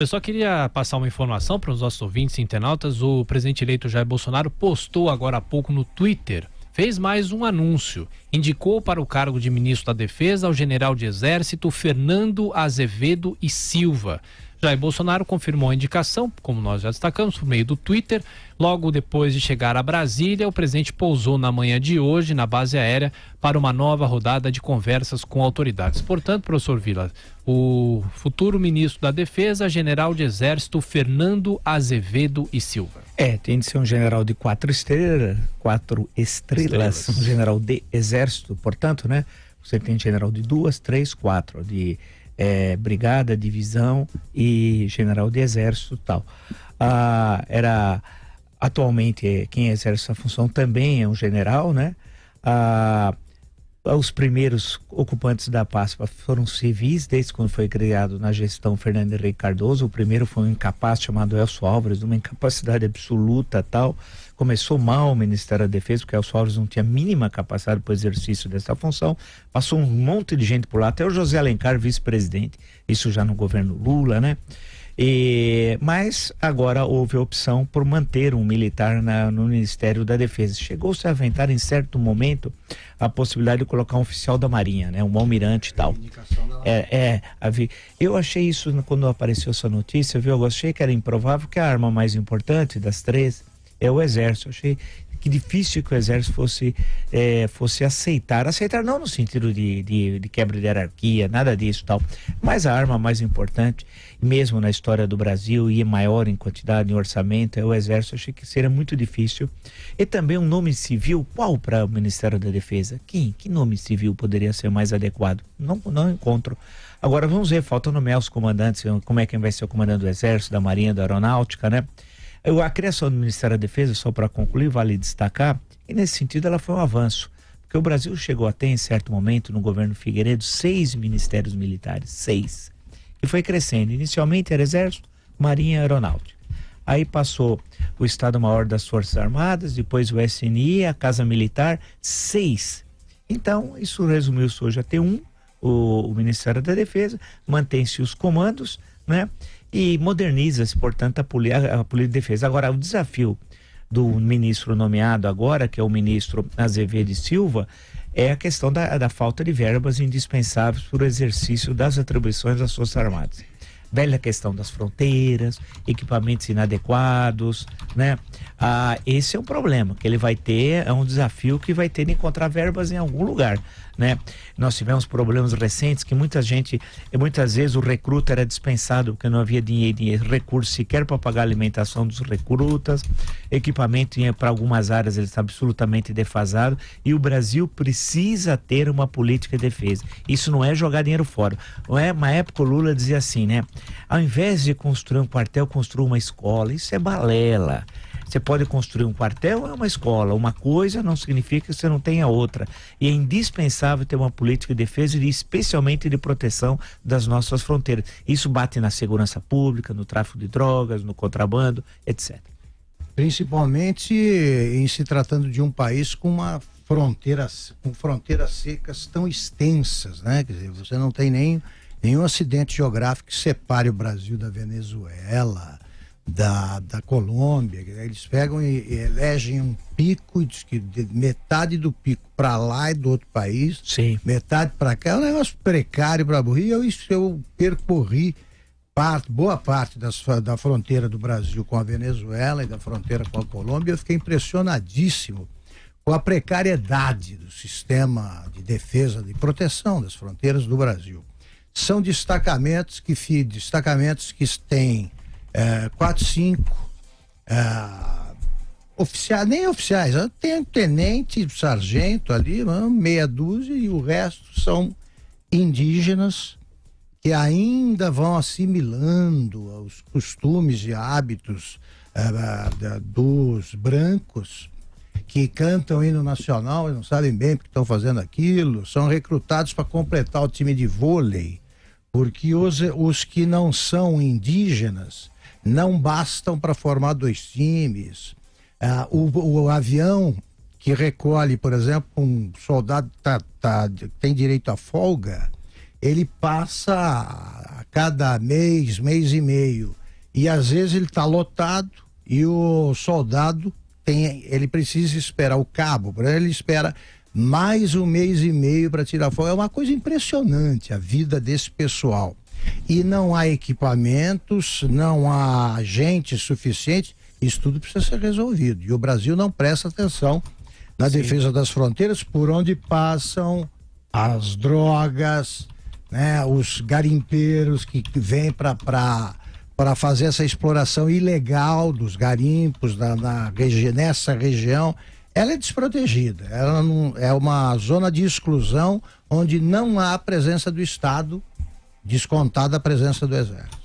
Eu só queria passar uma informação para os nossos ouvintes e internautas. O presidente eleito Jair Bolsonaro postou agora há pouco no Twitter, fez mais um anúncio. Indicou para o cargo de ministro da Defesa ao general de Exército Fernando Azevedo e Silva. Jair Bolsonaro confirmou a indicação, como nós já destacamos, por meio do Twitter. Logo depois de chegar a Brasília, o presidente pousou na manhã de hoje na base aérea para uma nova rodada de conversas com autoridades. Portanto, professor Vila, o futuro ministro da Defesa, general de Exército Fernando Azevedo e Silva. Tem de ser um general de quatro estrelas, um general de Exército, portanto, né? Você tem general de 2, 3, 4, de brigada, divisão e general de Exército e tal. Atualmente, quem exerce essa função também é um general, né? Os primeiros ocupantes da pasta foram civis, desde quando foi criado na gestão Fernando Henrique Cardoso. O primeiro foi um incapaz chamado Elcio Álvares, uma incapacidade absoluta tal. Começou mal o Ministério da Defesa, porque Elcio Álvares não tinha a mínima capacidade para o exercício dessa função. Passou um monte de gente por lá, até o José Alencar, vice-presidente, isso já no governo Lula, né? Mas agora houve a opção por manter um militar no Ministério da Defesa. Chegou-se a aventar em certo momento a possibilidade de colocar um oficial da Marinha, né? Um almirante e tal. Eu achei isso quando apareceu essa notícia, viu? Eu achei que era improvável, que a arma mais importante das três é o Exército. Eu achei que difícil que o Exército fosse aceitar não no sentido de quebra de hierarquia, nada disso tal, mas a arma mais importante, mesmo na história do Brasil, e maior em quantidade, em orçamento, é o Exército. Eu achei que seria muito difícil. E também um nome civil, qual para o Ministério da Defesa? Que nome civil poderia ser mais adequado? Não encontro. Agora vamos ver, falta nomear os comandantes, como é quem vai ser o comandante do Exército, da Marinha, da Aeronáutica, né? A criação do Ministério da Defesa, só para concluir, vale destacar, e nesse sentido ela foi um avanço, porque o Brasil chegou a ter, em certo momento, no governo Figueiredo, 6 ministérios militares, 6, e foi crescendo. Inicialmente era Exército, Marinha e Aeronáutica. Aí passou o Estado-Maior das Forças Armadas, depois o SNI, a Casa Militar, 6. Então, isso resumiu-se hoje a ter o Ministério da Defesa, mantém-se os comandos, né? E moderniza-se, portanto, a política de defesa. Agora, o desafio do ministro nomeado agora, que é o ministro Azevedo e Silva, é a questão da falta de verbas indispensáveis para o exercício das atribuições das Forças Armadas. Velha questão das fronteiras, equipamentos inadequados, né? Esse é um problema que ele vai ter, é um desafio que vai ter de encontrar verbas em algum lugar, né? Nós tivemos problemas recentes que muitas vezes o recruta era dispensado porque não havia dinheiro, recurso sequer para pagar a alimentação dos recrutas, equipamento para algumas áreas ele está absolutamente defasado, e o Brasil precisa ter uma política de defesa. Isso não é jogar dinheiro fora. Uma época o Lula dizia assim, né? Ao invés de construir um quartel, construa uma escola. Isso é balela. Você pode construir um quartel ou uma escola. Uma coisa não significa que você não tenha outra. E é indispensável ter uma política de defesa e especialmente de proteção das nossas fronteiras. Isso bate na segurança pública, no tráfico de drogas, no contrabando, etc. Principalmente em se tratando de um país com fronteiras secas tão extensas, né? Quer dizer, você não tem nenhum acidente geográfico que separe o Brasil da Venezuela, da Colômbia. Eles pegam e elegem um pico, diz que metade do pico para lá e do outro país, sim, metade para cá. É um negócio precário para burrir. Eu percorri boa parte da fronteira do Brasil com a Venezuela e da fronteira com a Colômbia. Eu fiquei impressionadíssimo com a precariedade do sistema de defesa, de proteção das fronteiras do Brasil. São destacamentos que têm 4, 5 oficiais, nem oficiais, tem um tenente, sargento ali, meia dúzia, e o resto são indígenas que ainda vão assimilando os costumes e hábitos dos brancos, que cantam hino nacional e não sabem bem porque estão fazendo aquilo, são recrutados para completar o time de vôlei, porque os que não são indígenas não bastam para formar 2 times. O avião que recolhe, por exemplo, um soldado tem direito à folga, ele passa a cada mês, mês e meio, e às vezes ele está lotado e o soldado ele precisa esperar, o cabo, ele espera mais um mês e meio para tirar foto. É uma coisa impressionante a vida desse pessoal. E não há equipamentos, não há gente suficiente, isso tudo precisa ser resolvido. E o Brasil não presta atenção na defesa das fronteiras, por onde passam as drogas, né, os garimpeiros que vêm para fazer essa exploração ilegal dos garimpos nessa região. Ela é desprotegida, ela não, é uma zona de exclusão onde não há presença do Estado, descontada a presença do Exército.